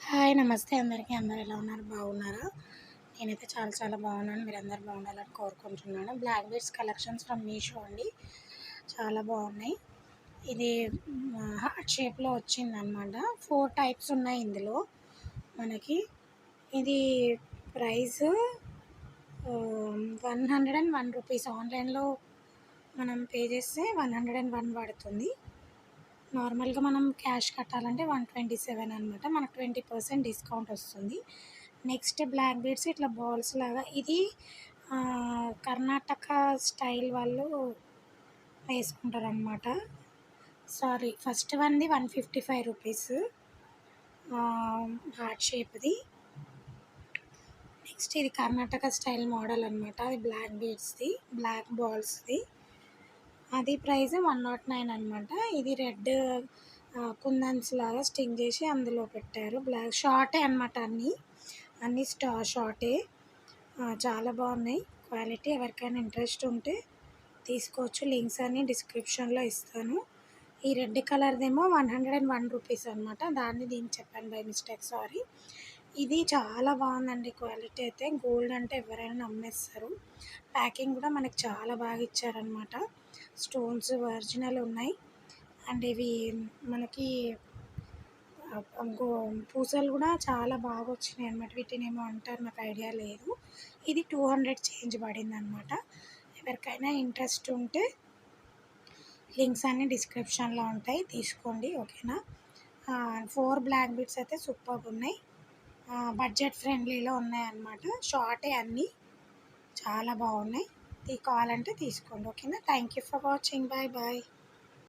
Hi నమస్తే అందరికీ. అందరూ ఎలా ఉన్నారు? బాగున్నారా? నేనైతే చాలా చాలా బాగున్నాను. మీరందరూ బాగుండాలని కోరుకుంటున్నాను. Black beads collections from Meesho అండి. చాలా బాగున్నాయి. ఇది హార్ట్ షేప్లో వచ్చిందనమాట. 4 టైప్స్ ఉన్నాయి ఇందులో మనకి. ఇది ప్రైస్ 101 రూపీస్. ఆన్లైన్లో మనం పే చేస్తే 101 పడుతుంది. నార్మల్గా మనం క్యాష్ కట్టాలంటే 127 అనమాట. మనకు 20% డిస్కౌంట్ వస్తుంది. నెక్స్ట్ బ్లాక్ బీడ్స్ ఇట్లా బాల్స్ లాగా. ఇది కర్ణాటక స్టైల్ వాళ్ళు వేసుకుంటారు అనమాట. సారీ, ఫస్ట్ వన్ది 155 రూపీస్ హార్ట్ షేప్ది. నెక్స్ట్ ఇది కర్ణాటక స్టైల్ మోడల్ అనమాట. అది బ్లాక్ బీడ్స్ది, బ్లాక్ బాల్స్ది. అది ప్రైస్ 109 అనమాట. ఇది రెడ్ కుందన్స్ లాగా స్టింగ్ చేసి అందులో పెట్టారు. బ్లాక్ షార్టే అనమాట. అన్ని షార్టే. చాలా బాగున్నాయి క్వాలిటీ. ఎవరికైనా ఇంట్రెస్ట్ ఉంటే తీసుకోవచ్చు. లింక్స్ అన్ని డిస్క్రిప్షన్లో ఇస్తాను. ఈ రెడ్ కలర్దేమో 101 రూపీస్ అనమాట. దీన్ని చెప్పాను బై మిస్టేక్, సారీ. ఇది చాలా బాగుందండి క్వాలిటీ అయితే. గోల్డ్ అంటే ఎవరైనా నమ్మేస్తారు. ప్యాకింగ్ కూడా మనకి చాలా బాగా ఇచ్చారనమాట. స్టోన్స్ ఒరిజినల్ ఉన్నాయి. అండ్ ఇవి మనకి పూసలు కూడా చాలా బాగా వచ్చినాయి అనమాట. వీటిని ఏమో అంటారు, నాకు ఐడియా లేదు. ఇది 200 చేంజ్ పడింది అనమాట. ఎవరికైనా ఇంట్రెస్ట్ ఉంటే లింక్స్ అన్ని డిస్క్రిప్షన్లో ఉంటాయి, తీసుకోండి. ఓకేనా? 4 బ్లాక్ బీడ్స్ అయితే సూపర్గా ఉన్నాయి. బడ్జెట్ ఫ్రెండ్లీలో ఉన్నాయన్నమాట. షార్టే అన్నీ. చాలా బాగున్నాయి. కావాలంటే తీసుకోండి. ఓకేనా? Thank you for watching. Bye bye.